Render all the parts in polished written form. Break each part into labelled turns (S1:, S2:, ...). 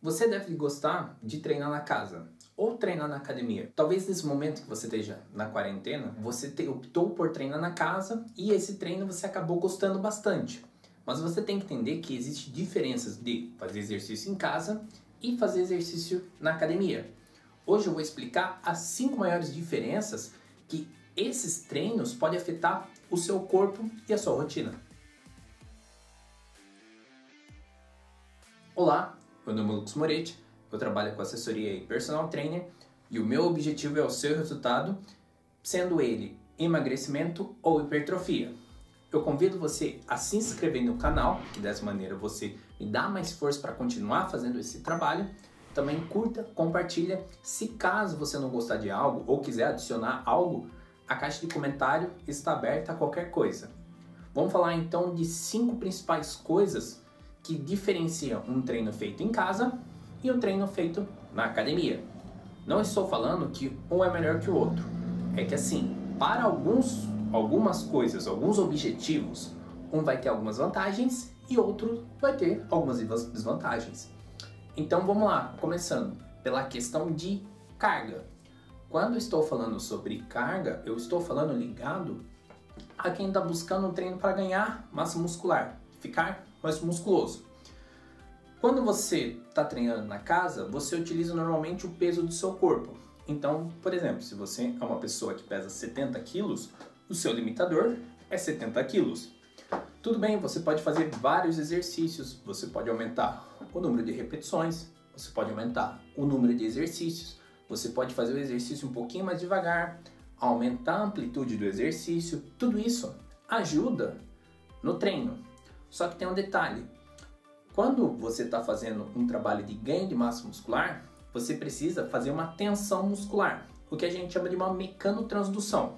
S1: Você deve gostar de treinar na casa ou treinar na academia. Talvez nesse momento que você esteja na quarentena, você optou por treinar na casa e esse treino você acabou gostando bastante. Mas você tem que entender que existem diferenças de fazer exercício em casa e fazer exercício na academia. Hoje eu vou explicar as 5 maiores diferenças que esses treinos podem afetar o seu corpo e a sua rotina. Olá! Meu nome é Lucas Moretti, eu trabalho com assessoria e personal trainer e o meu objetivo é o seu resultado, sendo ele emagrecimento ou hipertrofia. Eu convido você a se inscrever no canal, que dessa maneira você me dá mais força para continuar fazendo esse trabalho. Também curta, compartilha. Se caso você não gostar de algo ou quiser adicionar algo, a caixa de comentário está aberta a qualquer coisa. Vamos falar então de 5 principais coisas que diferencia um treino feito em casa e um treino feito na academia. Não estou falando que um é melhor que o outro. É que assim, para algumas coisas, alguns objetivos, um vai ter algumas vantagens e outro vai ter algumas desvantagens. Então vamos lá, começando pela questão de carga. Quando estou falando sobre carga, eu estou falando ligado a quem está buscando um treino para ganhar massa muscular, ficar mais musculoso. Quando você está treinando na casa, você utiliza normalmente o peso do seu corpo. Então, por exemplo, se você é uma pessoa que pesa 70 quilos, o seu limitador é 70 quilos. Tudo bem, você pode fazer vários exercícios, você pode aumentar o número de repetições, você pode aumentar o número de exercícios, você pode fazer o exercício um pouquinho mais devagar, aumentar a amplitude do exercício, tudo isso ajuda no treino. Só que tem um detalhe, quando você está fazendo um trabalho de ganho de massa muscular, você precisa fazer uma tensão muscular, o que a gente chama de uma mecanotransdução.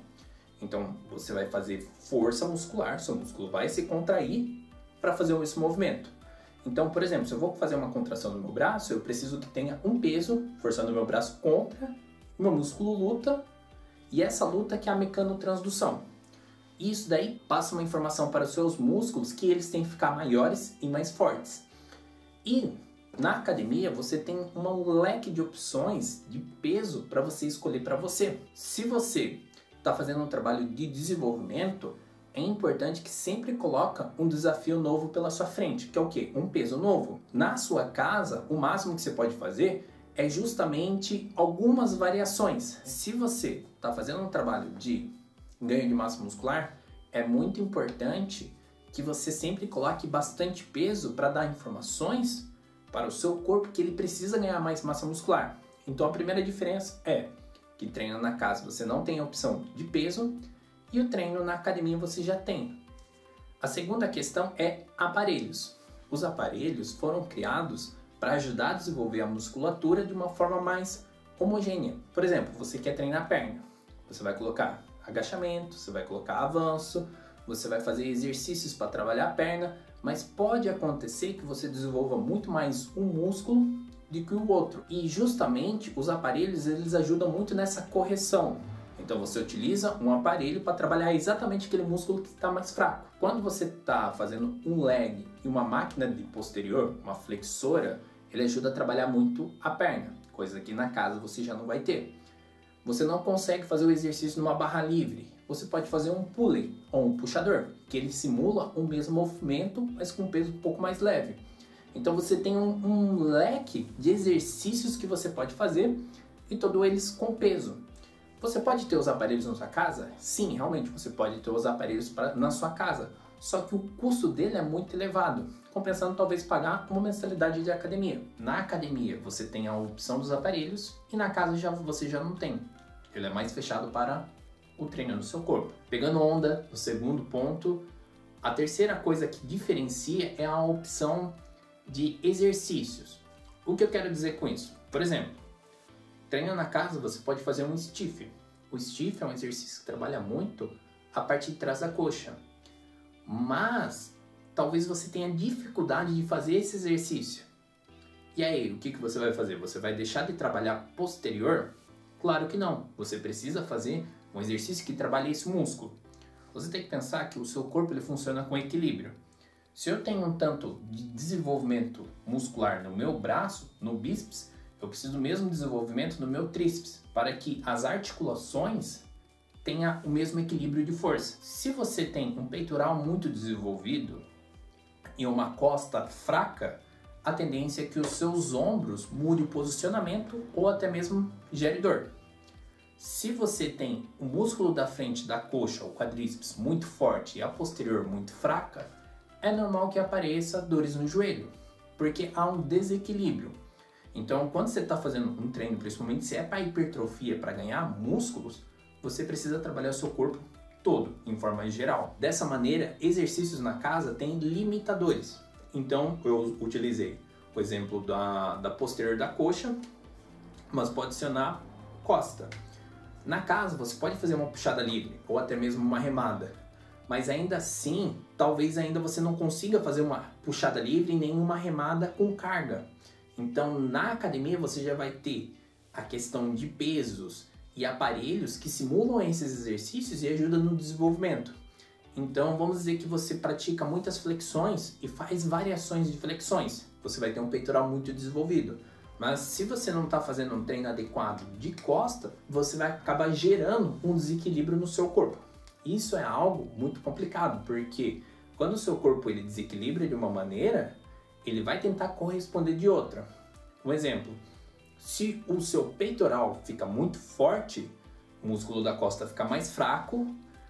S1: Então você vai fazer força muscular, seu músculo vai se contrair para fazer esse movimento. Então, por exemplo, se eu vou fazer uma contração no meu braço, eu preciso que tenha um peso forçando o meu braço contra, o meu músculo luta, e essa luta que é a mecanotransdução. Isso daí passa uma informação para os seus músculos que eles têm que ficar maiores e mais fortes. E na academia você tem um leque de opções de peso para você escolher para você. Se você está fazendo um trabalho de desenvolvimento, é importante que sempre coloca um desafio novo pela sua frente, que é o quê? Um peso novo. Na sua casa, o máximo que você pode fazer é justamente algumas variações. Se você está fazendo um trabalho de ganho de massa muscular, é muito importante que você sempre coloque bastante peso para dar informações para o seu corpo que ele precisa ganhar mais massa muscular. Então a primeira diferença é que treino na casa você não tem a opção de peso e o treino na academia você já tem. A segunda questão é aparelhos. Os aparelhos foram criados para ajudar a desenvolver a musculatura de uma forma mais homogênea. Por exemplo, você quer treinar a perna, você vai colocar agachamento, você vai colocar avanço, você vai fazer exercícios para trabalhar a perna, mas pode acontecer que você desenvolva muito mais um músculo do que o outro. E justamente os aparelhos eles ajudam muito nessa correção. Então você utiliza um aparelho para trabalhar exatamente aquele músculo que está mais fraco. Quando você está fazendo um leg e uma máquina de posterior, uma flexora, ele ajuda a trabalhar muito a perna, coisa que na casa você já não vai ter. Você não consegue fazer o exercício numa barra livre. Você pode fazer um pulley ou um puxador, que ele simula o mesmo movimento, mas com um peso um pouco mais leve. Então você tem um leque de exercícios que você pode fazer e todos eles com peso. Você pode ter os aparelhos na sua casa? Sim, realmente você pode ter os aparelhos na sua casa. Só que o custo dele é muito elevado, compensando talvez pagar uma mensalidade de academia. Na academia você tem a opção dos aparelhos e na casa você já não tem. Ele é mais fechado para o treino no seu corpo. Pegando onda, no segundo ponto, a terceira coisa que diferencia é a opção de exercícios. O que eu quero dizer com isso? Por exemplo, treino na casa você pode fazer um stiff. O stiff é um exercício que trabalha muito a parte de trás da coxa. Mas talvez você tenha dificuldade de fazer esse exercício. E aí, o que você vai fazer? Você vai deixar de trabalhar posterior? Claro que não. Você precisa fazer um exercício que trabalhe esse músculo. Você tem que pensar que o seu corpo ele funciona com equilíbrio. Se eu tenho um tanto de desenvolvimento muscular no meu braço, no bíceps, eu preciso do mesmo desenvolvimento no meu tríceps, para que as articulações tenham o mesmo equilíbrio de força. Se você tem um peitoral muito desenvolvido e uma costa fraca, a tendência é que os seus ombros mudem o posicionamento ou até mesmo gere dor. Se você tem o músculo da frente da coxa, o quadríceps, muito forte e a posterior muito fraca, é normal que apareça dores no joelho, porque há um desequilíbrio. Então, quando você está fazendo um treino, principalmente se é para hipertrofia, para ganhar músculos, você precisa trabalhar o seu corpo todo, em forma geral. Dessa maneira, exercícios na casa têm limitadores. Então, eu utilizei o exemplo da posterior da coxa, mas pode ser na costa. Na casa, você pode fazer uma puxada livre, ou até mesmo uma remada. Mas ainda assim, talvez ainda você não consiga fazer uma puxada livre nem uma remada com carga. Então, na academia, você já vai ter a questão de pesos e aparelhos que simulam esses exercícios e ajudam no desenvolvimento. Então, vamos dizer que você pratica muitas flexões e faz variações de flexões. Você vai ter um peitoral muito desenvolvido. Mas se você não está fazendo um treino adequado de costa, você vai acabar gerando um desequilíbrio no seu corpo. Isso é algo muito complicado, porque quando o seu corpo ele desequilibra de uma maneira, ele vai tentar corresponder de outra. Um exemplo, se o seu peitoral fica muito forte, o músculo da costa fica mais fraco,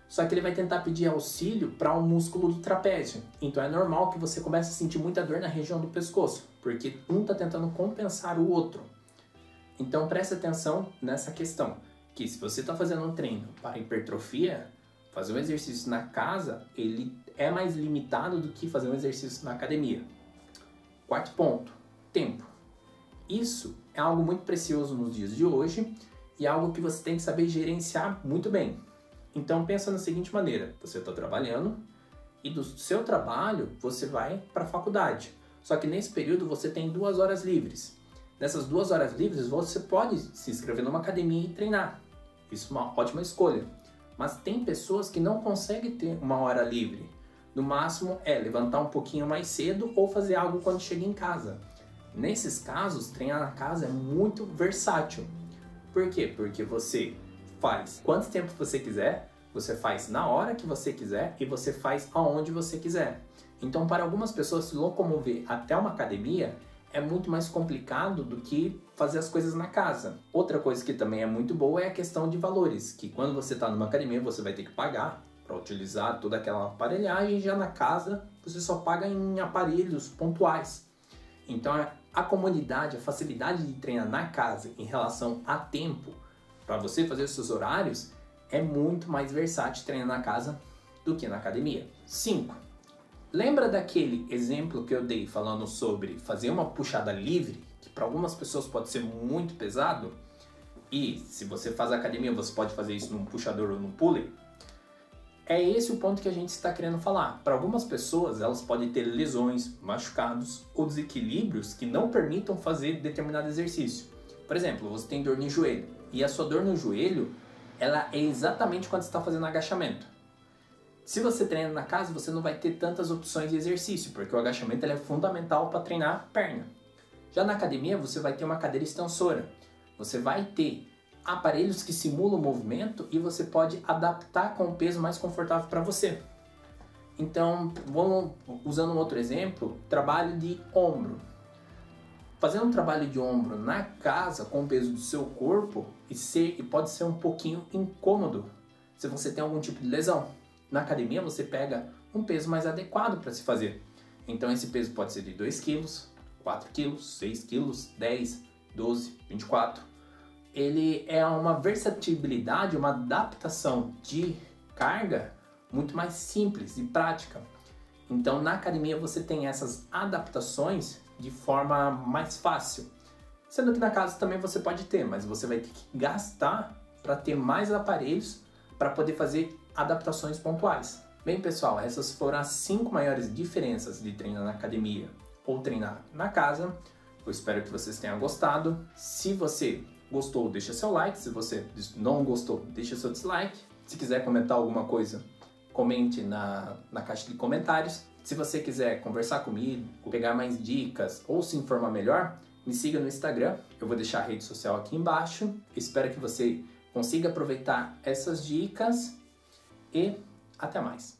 S1: só que ele vai tentar pedir auxílio para o músculo do trapézio. Então é normal que você comece a sentir muita dor na região do pescoço, porque um está tentando compensar o outro. Então preste atenção nessa questão, que se você está fazendo um treino para hipertrofia, fazer um exercício na casa, ele é mais limitado do que fazer um exercício na academia. Quarto ponto, tempo. Isso é algo muito precioso nos dias de hoje e é algo que você tem que saber gerenciar muito bem. Então pensa da seguinte maneira, você está trabalhando e do seu trabalho você vai para a faculdade. Só que nesse período você tem 2 horas livres. Nessas 2 horas livres você pode se inscrever numa academia e treinar. Isso é uma ótima escolha. Mas tem pessoas que não conseguem ter 1 hora livre. No máximo é levantar um pouquinho mais cedo ou fazer algo quando chega em casa. Nesses casos, treinar na casa é muito versátil. Por quê? Porque você faz quanto tempo você quiser, você faz na hora que você quiser e você faz aonde você quiser. Então, para algumas pessoas se locomover até uma academia é muito mais complicado do que fazer as coisas na casa. Outra coisa que também é muito boa é a questão de valores, que quando você está numa academia você vai ter que pagar para utilizar toda aquela aparelhagem, já na casa você só paga em aparelhos pontuais. Então a comodidade, a facilidade de treinar na casa em relação a tempo para você fazer os seus horários é muito mais versátil treinar na casa do que na academia. 5. Lembra daquele exemplo que eu dei falando sobre fazer uma puxada livre, que para algumas pessoas pode ser muito pesado? E se você faz academia, você pode fazer isso num puxador ou num pulley? É esse o ponto que a gente está querendo falar. Para algumas pessoas, elas podem ter lesões, machucados ou desequilíbrios que não permitam fazer determinado exercício. Por exemplo, você tem dor no joelho e a sua dor no joelho, ela é exatamente quando você está fazendo agachamento. Se você treina na casa, você não vai ter tantas opções de exercício, porque o agachamento ele é fundamental para treinar a perna. Já na academia, você vai ter uma cadeira extensora. Você vai ter aparelhos que simulam o movimento e você pode adaptar com o peso mais confortável para você. Então, vamos usando um outro exemplo, trabalho de ombro. Fazendo um trabalho de ombro na casa com o peso do seu corpo e pode ser um pouquinho incômodo se você tem algum tipo de lesão. Na academia você pega um peso mais adequado para se fazer. Então esse peso pode ser de 2 kg, 4 kg, 6 kg, 10, 12, 24. Ele é uma versatilidade, uma adaptação de carga muito mais simples e prática. Então na academia você tem essas adaptações de forma mais fácil. Sendo que na casa também você pode ter, mas você vai ter que gastar para ter mais aparelhos para poder fazer adaptações pontuais. Bem pessoal, essas foram as 5 maiores diferenças de treinar na academia ou treinar na casa. Eu espero que vocês tenham gostado. Se você gostou, deixa seu like. Se você não gostou, deixa seu dislike. Se quiser comentar alguma coisa, comente na caixa de comentários. Se você quiser conversar comigo, ou pegar mais dicas, ou se informar melhor, me siga no Instagram, eu vou deixar a rede social aqui embaixo. Espero que você consiga aproveitar essas dicas e até mais!